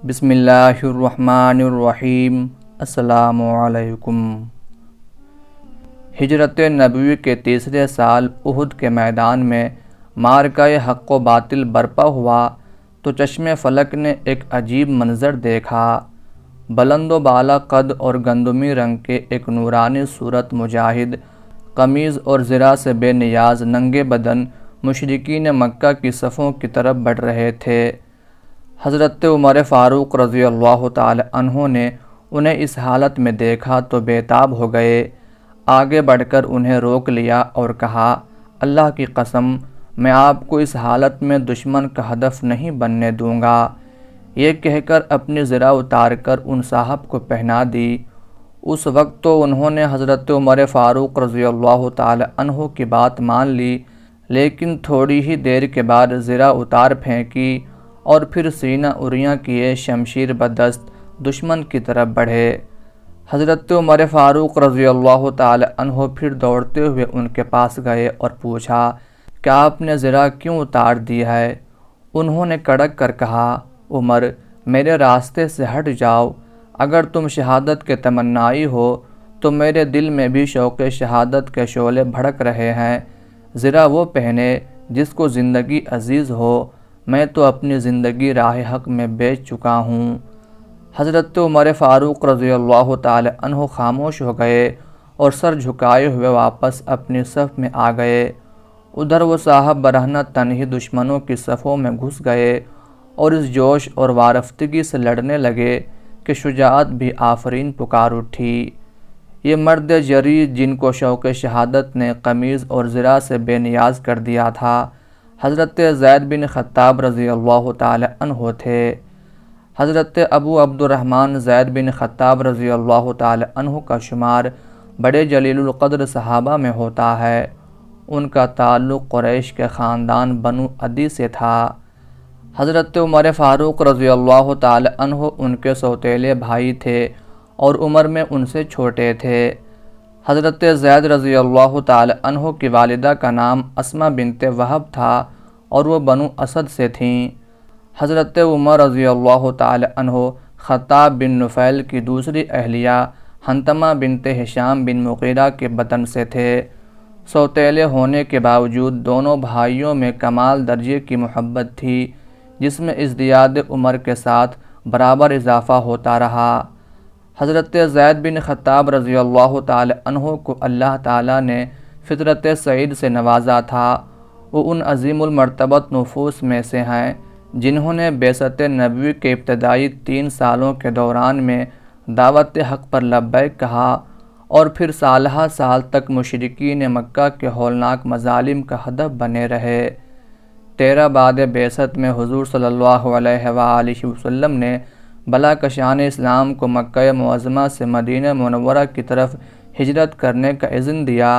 بسم اللہ الرحمن الرحیم۔ السلام علیکم۔ ہجرت نبوی کے تیسرے سال احد کے میدان میں معرکہ حق و باطل برپا ہوا تو چشم فلک نے ایک عجیب منظر دیکھا۔ بلند و بالا قد اور گندمی رنگ کے ایک نورانی صورت مجاہد قمیض اور زرہ سے بے نیاز ننگے بدن مشرکین مکہ کی صفوں کی طرف بڑھ رہے تھے۔ حضرت عمر فاروق رضی اللہ تعالی عنہ نے انہیں اس حالت میں دیکھا تو بے تاب ہو گئے۔ آگے بڑھ کر انہیں روک لیا اور کہا، اللہ کی قسم میں آپ کو اس حالت میں دشمن کا ہدف نہیں بننے دوں گا۔ یہ کہہ کر اپنی زرہ اتار کر ان صاحب کو پہنا دی۔ اس وقت تو انہوں نے حضرت عمر فاروق رضی اللہ تعالی عنہ کی بات مان لی، لیکن تھوڑی ہی دیر کے بعد زرہ اتار پھینکی اور پھر سینہ اریاں کیے شمشیر بدست دشمن کی طرف بڑھے۔ حضرت عمر فاروق رضی اللہ تعالی عنہ پھر دوڑتے ہوئے ان کے پاس گئے اور پوچھا کہ آپ نے زرہ کیوں اتار دی ہے؟ انہوں نے کڑک کر کہا، عمر میرے راستے سے ہٹ جاؤ، اگر تم شہادت کے تمنائی ہو تو میرے دل میں بھی شوق شہادت کے شعلے بھڑک رہے ہیں۔ زرہ وہ پہنے جس کو زندگی عزیز ہو، میں تو اپنی زندگی راہ حق میں بیچ چکا ہوں۔ حضرت عمر فاروق رضی اللہ تعالی عنہ خاموش ہو گئے اور سر جھکائے ہوئے واپس اپنی صف میں آ گئے۔ ادھر وہ صاحب برہنہ تن ہی دشمنوں کی صفوں میں گھس گئے اور اس جوش اور وارفتگی سے لڑنے لگے کہ شجاعت بھی آفرین پکار اٹھی۔ یہ مرد جری جن کو شوق شہادت نے قمیض اور زرہ سے بے نیاز کر دیا تھا، حضرت زید بن خطاب رضی اللہ تعالی عنہ تھے۔ حضرت ابو عبد الرحمن زید بن خطاب رضی اللہ تعالی عنہ کا شمار بڑے جلیل القدر صحابہ میں ہوتا ہے۔ ان کا تعلق قریش کے خاندان بنو عدی سے تھا۔ حضرت عمر فاروق رضی اللہ تعالی عنہ ان کے سوتیلے بھائی تھے اور عمر میں ان سے چھوٹے تھے۔ حضرت زید رضی اللہ تعالی عنہ کی والدہ کا نام اسماء بنت وہب تھا اور وہ بنو اسد سے تھیں۔ حضرت عمر رضی اللہ تعالی عنہ خطاب بن نفیل کی دوسری اہلیہ حنتمہ بنت ہشام بن مغیرہ کے بطن سے تھے۔ سوتیلے ہونے کے باوجود دونوں بھائیوں میں کمال درجے کی محبت تھی، جس میں ازدیاد عمر کے ساتھ برابر اضافہ ہوتا رہا۔ حضرت زید بن خطاب رضی اللہ تعالی عنہ کو اللہ تعالی نے فطرت سعید سے نوازا تھا۔ وہ ان عظیم المرتبت نفوس میں سے ہیں جنہوں نے بعثت نبوی کے ابتدائی 3 سالوں کے دوران میں دعوت حق پر لبیک کہا اور پھر سالہ سال تک مشرکین مکہ کے ہولناک مظالم کا ہدف بنے رہے۔ 13 بعد بعثت میں حضور صلی اللہ علیہ وآلہ وسلم نے بلا کشان اسلام کو مکہ معظمہ سے مدینہ منورہ کی طرف ہجرت کرنے کا اذن دیا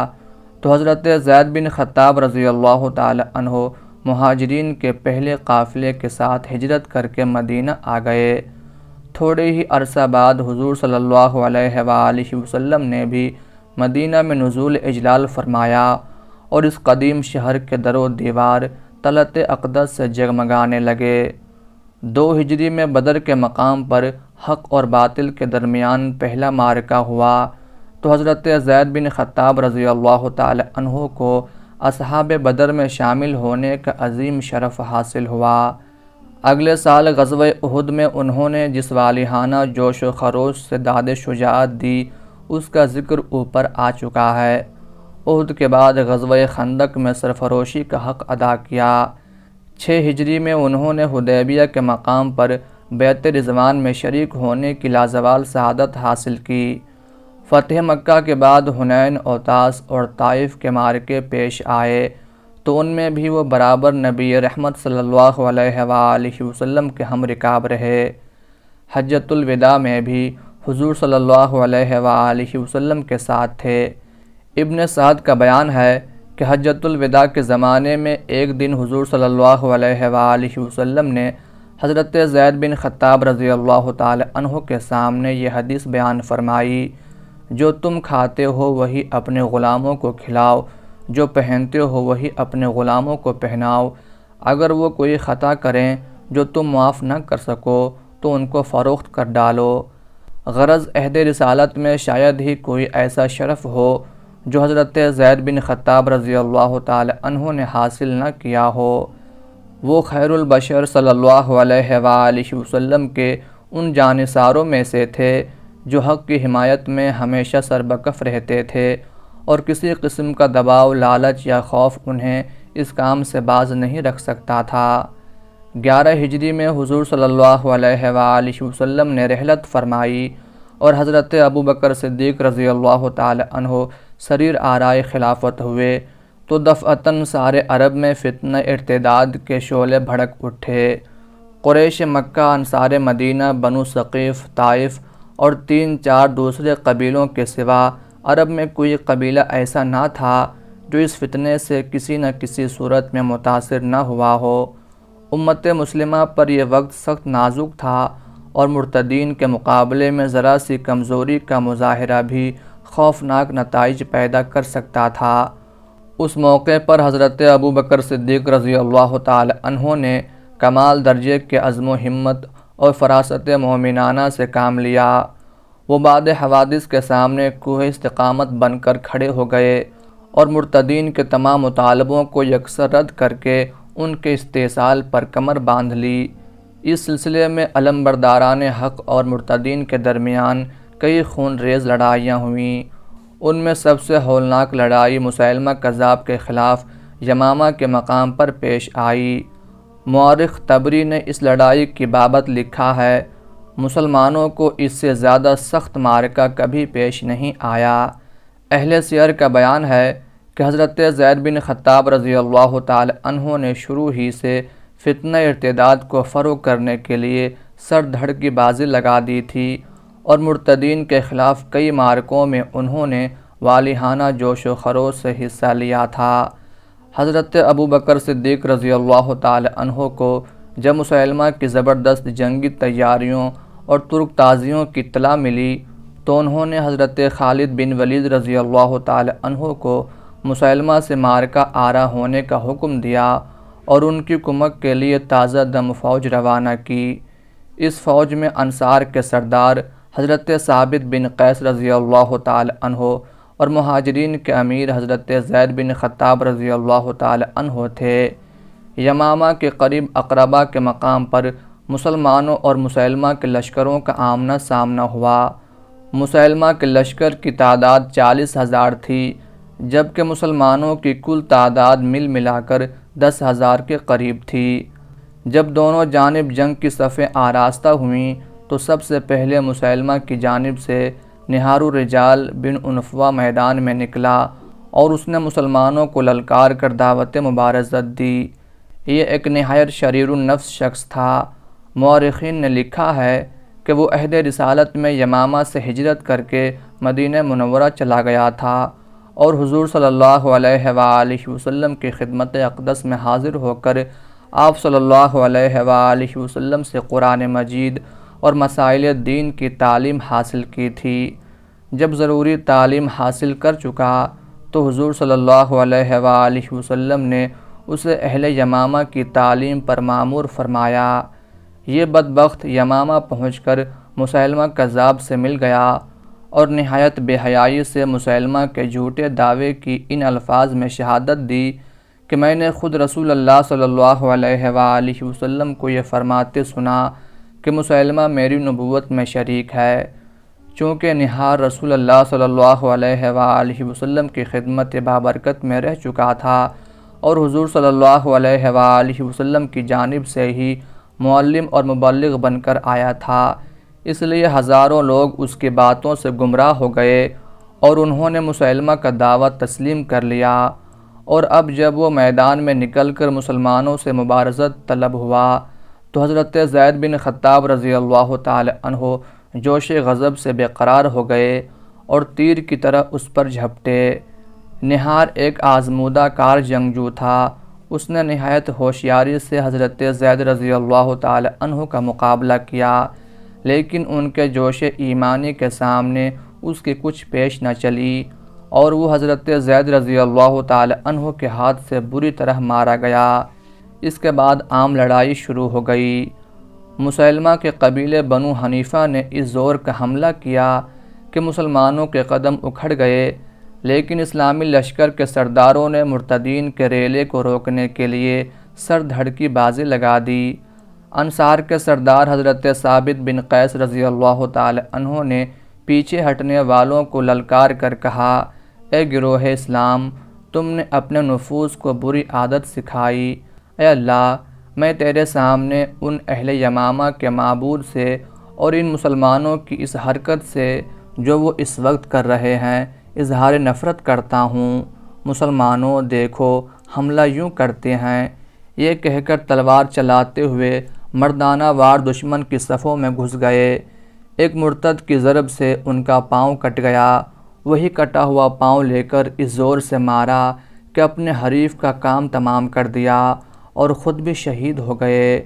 تو حضرت زید بن خطاب رضی اللہ تعالی عنہ مہاجرین کے پہلے قافلے کے ساتھ ہجرت کر کے مدینہ آ گئے۔ تھوڑے ہی عرصہ بعد حضور صلی اللہ علیہ وآلہ وسلم نے بھی مدینہ میں نزول اجلال فرمایا اور اس قدیم شہر کے در و دیوار طلعت اقدس سے جگمگانے لگے۔ 2 ہجری میں بدر کے مقام پر حق اور باطل کے درمیان پہلا معرکہ ہوا تو حضرت زید بن خطاب رضی اللہ تعالی عنہ کو اصحاب بدر میں شامل ہونے کا عظیم شرف حاصل ہوا۔ اگلے سال غزوہ احد میں انہوں نے جس والہانہ جوش و خروش سے داد شجاعت دی، اس کا ذکر اوپر آ چکا ہے۔ احد کے بعد غزوہ خندق میں سرفروشی کا حق ادا کیا۔ 6 ہجری میں انہوں نے حدیبیہ کے مقام پر بیعت رضوان میں شریک ہونے کی لازوال سعادت حاصل کی۔ فتح مکہ کے بعد حنین، اوطاس اور طائف کے معرکے پیش آئے تو ان میں بھی وہ برابر نبی رحمت صلی اللہ علیہ وآلہ وسلم کے ہم رکاب رہے۔ حجۃ الوداع میں بھی حضور صلی اللہ علیہ وآلہ وسلم کے ساتھ تھے۔ ابن سعد کا بیان ہے کہ حجۃ الوداع کے زمانے میں ایک دن حضور صلی اللہ علیہ وآلہ وسلم نے حضرت زید بن خطاب رضی اللہ تعالی عنہ کے سامنے یہ حدیث بیان فرمائی، جو تم کھاتے ہو وہی اپنے غلاموں کو کھلاؤ، جو پہنتے ہو وہی اپنے غلاموں کو پہناؤ، اگر وہ کوئی خطا کریں جو تم معاف نہ کر سکو تو ان کو فروخت کر ڈالو۔ غرض عہد رسالت میں شاید ہی کوئی ایسا شرف ہو جو حضرت زید بن خطاب رضی اللہ تعالی عنہ نے حاصل نہ کیا ہو۔ وہ خیر البشر صلی اللہ علیہ وآلہ وسلم کے ان جانثاروں میں سے تھے جو حق کی حمایت میں ہمیشہ سربکف رہتے تھے، اور کسی قسم کا دباؤ، لالچ یا خوف انہیں اس کام سے باز نہیں رکھ سکتا تھا۔ 11 ہجری میں حضور صلی اللہ علیہ وآلہ وسلم نے رحلت فرمائی اور حضرت ابوبکر صدیق رضی اللہ تعالی عنہ سریر آرائے خلافت ہوئے تو دفعتاً سارے عرب میں فتنہ ارتداد کے شعلے بھڑک اٹھے۔ قریش مکہ، انصار مدینہ، بنو ثقیف، طائف اور 3-4 دوسرے قبیلوں کے سوا عرب میں کوئی قبیلہ ایسا نہ تھا جو اس فتنے سے کسی نہ کسی صورت میں متاثر نہ ہوا ہو۔ امت مسلمہ پر یہ وقت سخت نازک تھا اور مرتدین کے مقابلے میں ذرا سی کمزوری کا مظاہرہ بھی خوفناک نتائج پیدا کر سکتا تھا۔ اس موقع پر حضرت ابوبکر صدیق رضی اللہ تعالی عنہ نے کمال درجے کے عزم و ہمت اور فراست مومنانہ سے کام لیا۔ وہ بعد حوادث کے سامنے کوہ استقامت بن کر کھڑے ہو گئے اور مرتدین کے تمام مطالبوں کو یکسر رد کر کے ان کے استحصال پر کمر باندھ لی۔ اس سلسلے میں علمبرداران حق اور مرتدین کے درمیان کئی خون ریز لڑائیاں ہوئیں۔ ان میں سب سے ہولناک لڑائی مسیلمہ کذاب کے خلاف یمامہ کے مقام پر پیش آئی۔ مورخ طبری نے اس لڑائی کی بابت لکھا ہے، مسلمانوں کو اس سے زیادہ سخت معرکہ کبھی پیش نہیں آیا۔ اہل سیر کا بیان ہے کہ حضرت زید بن خطاب رضی اللہ تعالی عنہ نے شروع ہی سے فتنہ ارتداد کو فروغ کرنے کے لیے سر دھڑ کی بازی لگا دی تھی اور مرتدین کے خلاف کئی معرکوں میں انہوں نے والہانہ جوش و خروش سے حصہ لیا تھا۔ حضرت ابوبکر صدیق رضی اللہ تعالی عنہ کو جب مسیلمہ کی زبردست جنگی تیاریوں اور ترک تازیوں کی اطلاع ملی تو انہوں نے حضرت خالد بن ولید رضی اللہ تعالی عنہ کو مسیلمہ سے معرکہ آرا ہونے کا حکم دیا اور ان کی کمک کے لیے تازہ دم فوج روانہ کی۔ اس فوج میں انصار کے سردار حضرت ثابت بن قیس رضی اللہ تعالی عنہ اور مہاجرین کے امیر حضرت زید بن خطاب رضی اللہ تعالی عنہ تھے۔ یمامہ کے قریب اقربہ کے مقام پر مسلمانوں اور مسیلمہ کے لشکروں کا آمنا سامنا ہوا۔ مسیلمہ کے لشکر کی تعداد 40,000 تھی جبکہ مسلمانوں کی کل تعداد ملا کر 10,000 کے قریب تھی۔ جب دونوں جانب جنگ کی صفیں آراستہ ہوئیں تو سب سے پہلے مسیلمہ کی جانب سے نہار الرجال بن عنفوہ میدان میں نکلا اور اس نے مسلمانوں کو للکار کر دعوت مبارزت دی۔ یہ ایک نہایت شریر النفس شخص تھا۔ مورخین نے لکھا ہے کہ وہ عہد رسالت میں یمامہ سے ہجرت کر کے مدینہ منورہ چلا گیا تھا اور حضور صلی اللہ علیہ وآلہ وسلم کی خدمت اقدس میں حاضر ہو کر آپ صلی اللہ علیہ وآلہ وسلم سے قرآن مجید اور مسائل دین کی تعلیم حاصل کی تھی۔ جب ضروری تعلیم حاصل کر چکا تو حضور صلی اللہ علیہ وآلہ وسلم نے اسے اہل یمامہ کی تعلیم پر مامور فرمایا۔ یہ بدبخت یمامہ پہنچ کر مسیلمہ کذاب سے مل گیا اور نہایت بے حیائی سے مسیلمہ کے جھوٹے دعوے کی ان الفاظ میں شہادت دی کہ میں نے خود رسول اللہ صلی اللہ علیہ وآلہ وسلم کو یہ فرماتے سنا کہ مسیلمہ میری نبوت میں شریک ہے۔ چونکہ نہار رسول اللہ صلی اللہ علیہ وآلہ وسلم کی خدمت بابرکت میں رہ چکا تھا اور حضور صلی اللہ علیہ وآلہ وسلم کی جانب سے ہی معلم اور مبلغ بن کر آیا تھا، اس لیے ہزاروں لوگ اس کی باتوں سے گمراہ ہو گئے اور انہوں نے مسیلمہ کا دعویٰ تسلیم کر لیا۔ اور اب جب وہ میدان میں نکل کر مسلمانوں سے مبارزت طلب ہوا تو حضرت زید بن خطاب رضی اللہ تعالی عنہ جوش غضب سے بے قرار ہو گئے اور تیر کی طرح اس پر جھپٹے۔ نہار ایک آزمودہ کار جنگجو تھا، اس نے نہایت ہوشیاری سے حضرت زید رضی اللہ تعالی عنہ کا مقابلہ کیا، لیکن ان کے جوش ایمانی کے سامنے اس کی کچھ پیش نہ چلی اور وہ حضرت زید رضی اللہ تعالی عنہ کے ہاتھ سے بری طرح مارا گیا۔ اس کے بعد عام لڑائی شروع ہو گئی۔ مسلمہ کے قبیلے بنو حنیفہ نے اس زور کا حملہ کیا کہ مسلمانوں کے قدم اکھڑ گئے، لیکن اسلامی لشکر کے سرداروں نے مرتدین کے ریلے کو روکنے کے لیے سر دھڑ کی بازی لگا دی۔ انصار کے سردار حضرت ثابت بن قیس رضی اللہ تعالی عنہ نے پیچھے ہٹنے والوں کو للکار کر کہا، اے گروہ اسلام، تم نے اپنے نفوس کو بری عادت سکھائی۔ اے اللہ، میں تیرے سامنے ان اہل یمامہ کے معبود سے اور ان مسلمانوں کی اس حرکت سے جو وہ اس وقت کر رہے ہیں اظہار نفرت کرتا ہوں۔ مسلمانوں دیکھو، حملہ یوں کرتے ہیں۔ یہ کہہ کر تلوار چلاتے ہوئے مردانہ وار دشمن کی صفوں میں گھس گئے۔ ایک مرتد کی ضرب سے ان کا پاؤں کٹ گیا، وہی کٹا ہوا پاؤں لے کر اس زور سے مارا کہ اپنے حریف کا کام تمام کر دیا اور خود بھی شہید ہو گئے۔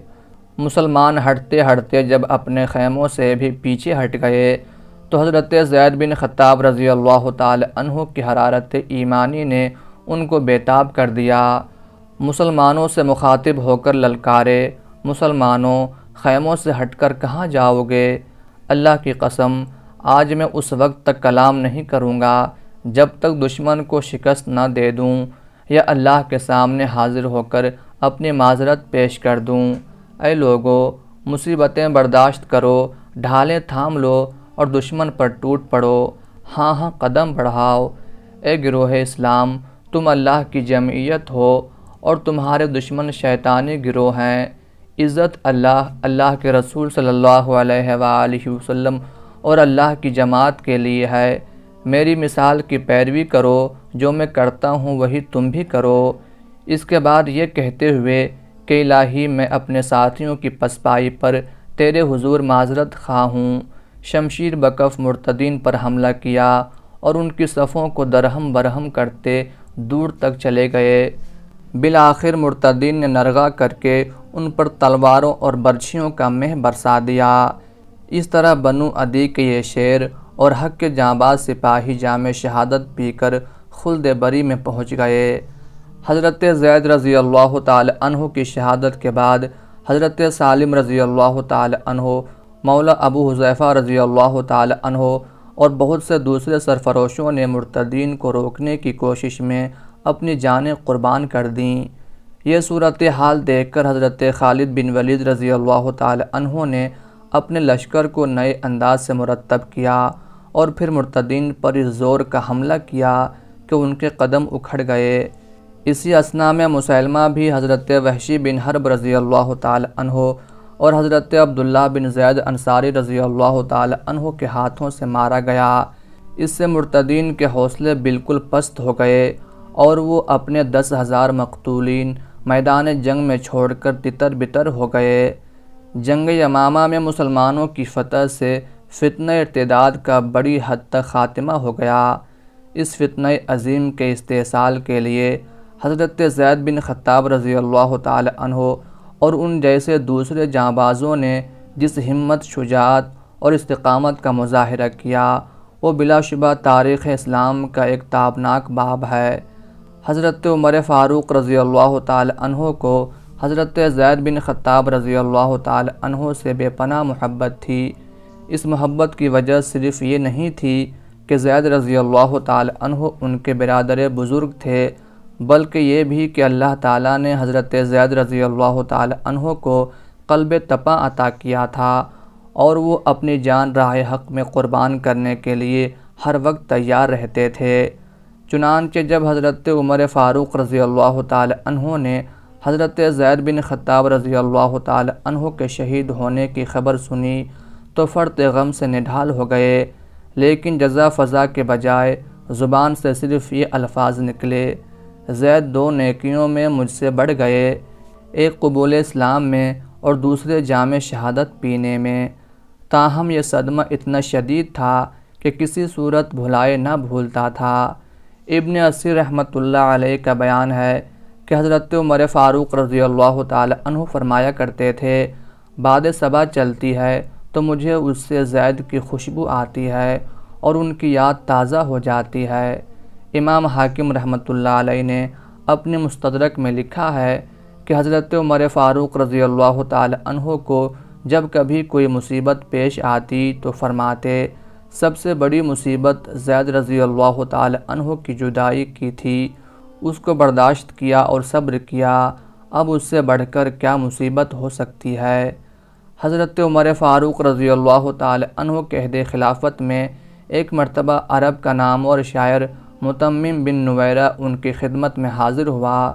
مسلمان ہٹتے ہٹتے جب اپنے خیموں سے بھی پیچھے ہٹ گئے تو حضرت زید بن خطاب رضی اللہ تعالی عنہ کی حرارت ایمانی نے ان کو بیتاب کر دیا۔ مسلمانوں سے مخاطب ہو کر للکارے، مسلمانوں، خیموں سے ہٹ کر کہاں جاؤ گے؟ اللہ کی قسم، آج میں اس وقت تک کلام نہیں کروں گا جب تک دشمن کو شکست نہ دے دوں یا اللہ کے سامنے حاضر ہو کر اپنی معذرت پیش کر دوں۔ اے لوگو، مصیبتیں برداشت کرو، ڈھالیں تھام لو اور دشمن پر ٹوٹ پڑو، ہاں قدم بڑھاؤ۔ اے گروہ اسلام، تم اللہ کی جمعیت ہو اور تمہارے دشمن شیطانی گروہ ہیں۔ عزت اللہ کے رسول صلی اللہ علیہ وآلہ وسلم اور اللہ کی جماعت کے لیے ہے۔ میری مثال کی پیروی کرو، جو میں کرتا ہوں وہی تم بھی کرو۔ اس کے بعد یہ کہتے ہوئے کہ الہی، میں اپنے ساتھیوں کی پسپائی پر تیرے حضور معذرت خواہ ہوں، شمشیر بکف مرتدین پر حملہ کیا اور ان کی صفوں کو درہم برہم کرتے دور تک چلے گئے۔ بالآخر مرتدین نے نرغہ کر کے ان پر تلواروں اور برچھیوں کا مہ برسا دیا۔ اس طرح بنو عدی کے یہ شیر اور حق کے جانباز سپاہی جام شہادت پی کر خلد بری میں پہنچ گئے۔ حضرت زید رضی اللہ تعالی عنہ کی شہادت کے بعد حضرت سالم رضی اللہ تعالی عنہ، مولا ابو حذیفہ رضی اللہ تعالی عنہ اور بہت سے دوسرے سرفروشوں نے مرتدین کو روکنے کی کوشش میں اپنی جانیں قربان کر دیں۔ یہ صورتحال دیکھ کر حضرت خالد بن ولید رضی اللہ تعالی عنہ نے اپنے لشکر کو نئے انداز سے مرتب کیا اور پھر مرتدین پر اس زور کا حملہ کیا کہ ان کے قدم اکھڑ گئے۔ اسی اثناء میں مسلمہ بھی حضرت وحشی بن حرب رضی اللہ تعالی عنہ اور حضرت عبداللہ بن زید انصاری رضی اللہ تعالی عنہ کے ہاتھوں سے مارا گیا۔ اس سے مرتدین کے حوصلے بالکل پست ہو گئے اور وہ اپنے 10,000 مقتولین میدان جنگ میں چھوڑ کر تتر بتر ہو گئے۔ جنگ یمامہ میں مسلمانوں کی فتح سے فتنہ ارتداد کا بڑی حد تک خاتمہ ہو گیا۔ اس فتنہ عظیم کے استحصال کے لیے حضرت زید بن خطاب رضی اللہ تعالی عنہ اور ان جیسے دوسرے جانبازوں نے جس ہمت، شجاعت اور استقامت کا مظاہرہ کیا، وہ بلا شبہ تاریخ اسلام کا ایک تابناک باب ہے۔ حضرت عمر فاروق رضی اللہ تعالی عنہ کو حضرت زید بن خطاب رضی اللہ تعالی عنہ سے بے پناہ محبت تھی۔ اس محبت کی وجہ صرف یہ نہیں تھی کہ زید رضی اللہ تعالی عنہ ان کے برادر بزرگ تھے، بلکہ یہ بھی کہ اللہ تعالیٰ نے حضرت زید رضی اللہ تعالی عنہ کو قلب تپا عطا کیا تھا اور وہ اپنی جان راہ حق میں قربان کرنے کے لیے ہر وقت تیار رہتے تھے۔ چنانچہ جب حضرت عمر فاروق رضی اللہ تعالی عنہ نے حضرت زید بن خطاب رضی اللہ تعالی عنہ کے شہید ہونے کی خبر سنی تو فرط غم سے نڈھال ہو گئے، لیکن جزا فضا کے بجائے زبان سے صرف یہ الفاظ نکلے، زید 2 نیکیوں میں مجھ سے بڑھ گئے، ایک قبول اسلام میں اور دوسرے جام شہادت پینے میں۔ تاہم یہ صدمہ اتنا شدید تھا کہ کسی صورت بھلائے نہ بھولتا تھا۔ ابن اسیر رحمۃ اللہ علیہ کا بیان ہے کہ حضرت عمر فاروق رضی اللہ تعالی عنہ فرمایا کرتے تھے، باد صبا چلتی ہے تو مجھے اس سے زید کی خوشبو آتی ہے اور ان کی یاد تازہ ہو جاتی ہے۔ امام حاکم رحمۃ اللہ علیہ نے اپنے مستدرک میں لکھا ہے کہ حضرت عمر فاروق رضی اللہ تعالی عنہ کو جب کبھی کوئی مصیبت پیش آتی تو فرماتے سب سے بڑی مصیبت زید رضی اللہ تعالی عنہ کی جدائی کی تھی، اس کو برداشت کیا اور صبر کیا، اب اس سے بڑھ کر کیا مصیبت ہو سکتی ہے۔ حضرت عمر فاروق رضی اللہ تعالی عنہ کے عہد خلافت میں ایک مرتبہ عرب کا نامور شاعر متمم بن نویرہ ان کی خدمت میں حاضر ہوا۔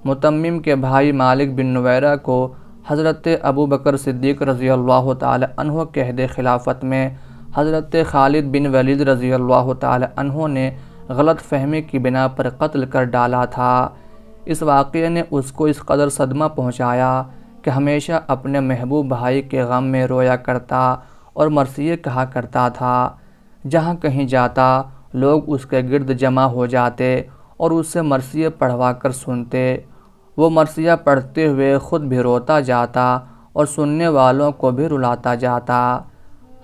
متمم کے بھائی مالک بن نویرہ کو حضرت ابو بکر صدیق رضی اللہ تعالی عنہ کے عہد خلافت میں حضرت خالد بن ولید رضی اللہ تعالی عنہ نے غلط فہمی کی بنا پر قتل کر ڈالا تھا۔ اس واقعے نے اس کو اس قدر صدمہ پہنچایا کہ ہمیشہ اپنے محبوب بھائی کے غم میں رویا کرتا اور مرثیے کہا کرتا تھا۔ جہاں کہیں جاتا لوگ اس کے گرد جمع ہو جاتے اور اس سے مرثیے پڑھوا کر سنتے۔ وہ مرثیہ پڑھتے ہوئے خود بھی روتا جاتا اور سننے والوں کو بھی رلاتا جاتا۔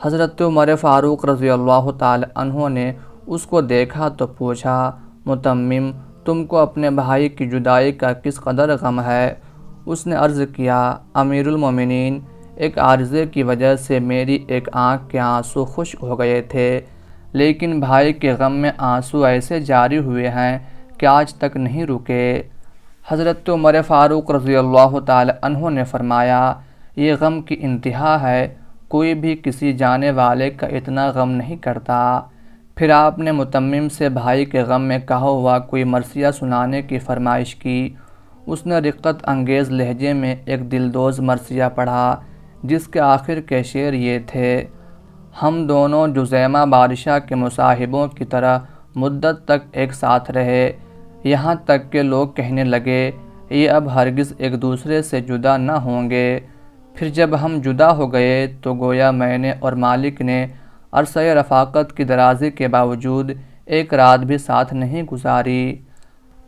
حضرت عمر فاروق رضی اللہ تعالی عنہ نے اس کو دیکھا تو پوچھا، متمم تم کو اپنے بھائی کی جدائی کا کس قدر غم ہے؟ اس نے عرض کیا، امیر المومنین، ایک عارضے کی وجہ سے میری ایک آنکھ کے آنسو خشک ہو گئے تھے، لیکن بھائی کے غم میں آنسو ایسے جاری ہوئے ہیں کہ آج تک نہیں رکے۔ حضرت عمر فاروق رضی اللہ تعالی عنہ نے فرمایا، یہ غم کی انتہا ہے، کوئی بھی کسی جانے والے کا اتنا غم نہیں کرتا۔ پھر آپ نے متمم سے بھائی کے غم میں کہا ہوا کوئی مرثیہ سنانے کی فرمائش کی۔ اس نے رقت انگیز لہجے میں ایک دلدوز مرثیہ پڑھا جس کے آخر کے شعر یہ تھے، ہم دونوں جزیمہ بادشاہ کے مصاحبوں کی طرح مدت تک ایک ساتھ رہے، یہاں تک کہ لوگ کہنے لگے یہ اب ہرگز ایک دوسرے سے جدا نہ ہوں گے۔ پھر جب ہم جدا ہو گئے تو گویا میں نے اور مالک نے عرصہ رفاقت کی درازی کے باوجود ایک رات بھی ساتھ نہیں گزاری۔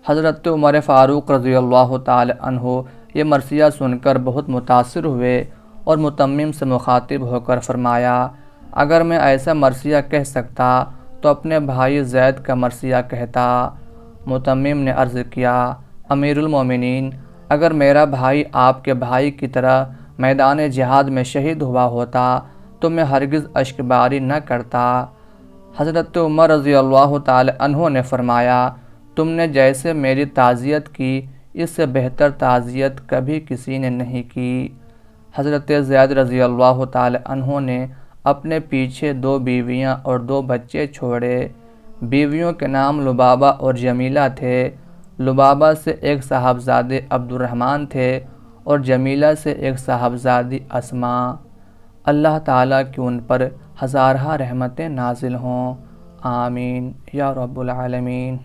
حضرت عمر فاروق رضی اللہ تعالی عنہ یہ مرثیہ سن کر بہت متاثر ہوئے اور متمم سے مخاطب ہو کر فرمایا، اگر میں ایسا مرثیہ کہہ سکتا تو اپنے بھائی زید کا مرثیہ کہتا۔ متمم نے عرض کیا، امیر المومنین، اگر میرا بھائی آپ کے بھائی کی طرح میدان جہاد میں شہید ہوا ہوتا تو میں ہرگز اشک باری نہ کرتا۔ حضرت عمر رضی اللہ تعالی عنہ نے فرمایا، تم نے جیسے میری تعزیت کی اس سے بہتر تعزیت کبھی کسی نے نہیں کی۔ حضرت زید رضی اللہ تعالی عنہ نے اپنے پیچھے 2 بیویاں اور 2 بچے چھوڑے۔ بیویوں کے نام لبابہ اور جمیلہ تھے۔ لبابہ سے ایک صاحبزادے عبد الرحمن تھے اور جمیلہ سے ایک صاحبزادی اسماء۔ اللہ تعالیٰ کی ان پر ہزارہ رحمتیں نازل ہوں، آمین یا رب العالمین۔